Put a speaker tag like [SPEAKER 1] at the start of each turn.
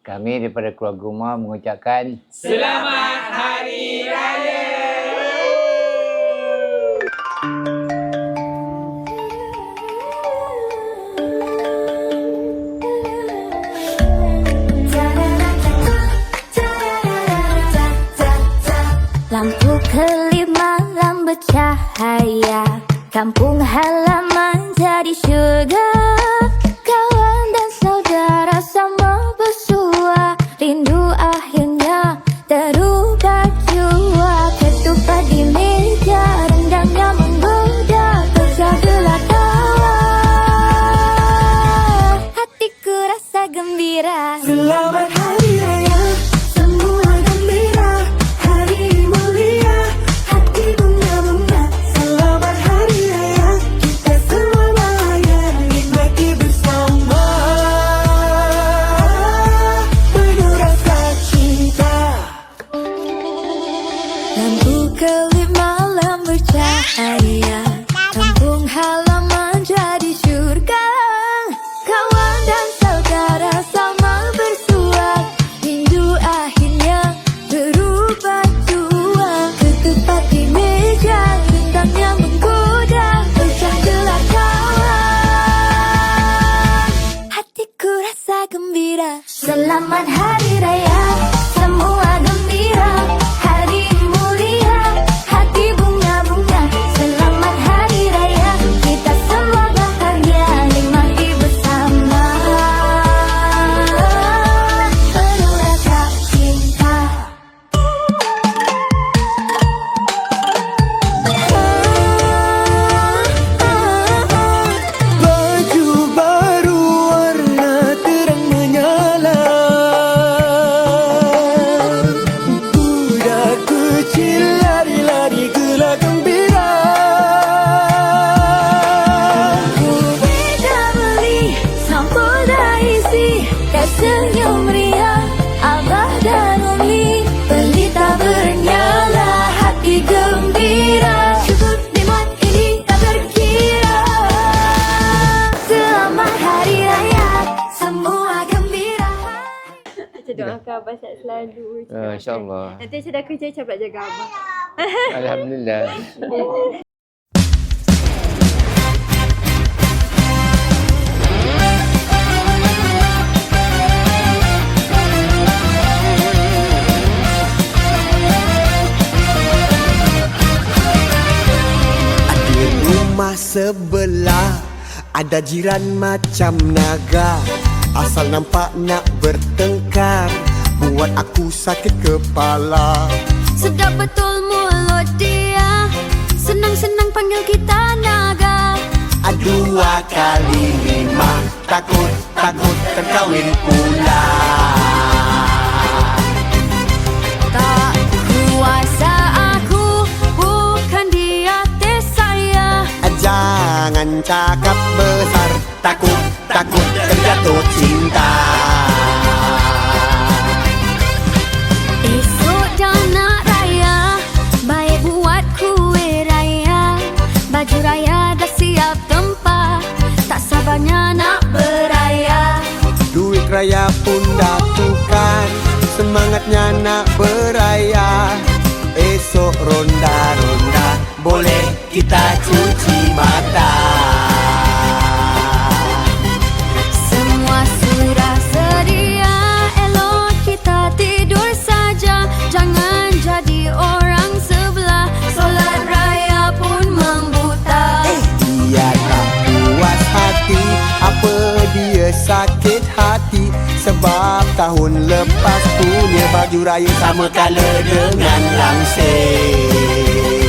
[SPEAKER 1] Kami daripada keluarga Umar mengucapkan
[SPEAKER 2] Selamat Hari Raya.
[SPEAKER 3] Lampu kelima malam bercahaya, kampung halaman jadi syurga. Kawan dan saudara sama bersua, rindu akhirnya terubah jua. Ketupat di meja, rendangnya menggoda, terjaga kawan. Hatiku rasa gembira.
[SPEAKER 4] Selamat Hari Raya, semua gembira. Hari mulia, hati bunga-bunga. Selamat Hari Raya, kita semua bahagia nikmati bersama. Penuh rasa cinta.
[SPEAKER 3] Lampu kelima malam bercahaya, kampung halaman jadi syurga. Kawan dan saudara sama bersua, rindu akhirnya berubah jua. Ketupat di meja, rendangnya menggoda, pecah gelar kawan. Hatiku rasa gembira. Selamat Hari Raya, semua gembira. Hari mulia, hati bunga-bunga. Selamat Hari Raya, kita semua bahagia nikmati bersama. Penuh rasa cinta.
[SPEAKER 4] Baju baru warna terang menyala. Budak kecil lari-lari gelak gembira.
[SPEAKER 3] Beda beli, sampul dah isi, tersenyum riang Abah dan Umi. Pelita bernyala, hati gembira. Syukur nikmat ini tak terkira. Selamat Hari Raya, semua gembira.
[SPEAKER 5] Saya doakan Abang sihat selalu.
[SPEAKER 1] InsyaAllah.
[SPEAKER 5] Nanti saya dah kerja, saya pula jaga Abang.
[SPEAKER 1] Alhamdulillah.
[SPEAKER 4] Di rumah sebelah ada jiran macam naga. Asal nampak nak bertengkar, buat aku sakit kepala.
[SPEAKER 3] Sedap betul mulut dia, senang-senang panggil kita naga.
[SPEAKER 4] Dua kali lima, takut terkawin pula.
[SPEAKER 3] Tak kuasa aku, bukan dia tes saya.
[SPEAKER 4] Jangan cakap besar, takut terjatuh cinta.
[SPEAKER 3] Esok dah nak raya, baik buat kuih raya. Baju raya dah siap tempah, tak sabarnya nak beraya.
[SPEAKER 4] Duit raya pun dah tukar, semangatnya nak beraya. Esok ronda-ronda, boleh kita cuci mata.
[SPEAKER 3] Semua sudah sedia, elok kita tidur saja. Jangan jadi orang sebelah, solat raya pun membuta.
[SPEAKER 4] Dia tak puas hati, apa dia sakit hati. Sebab tahun lepas punya baju raya sama colour dengan langsir.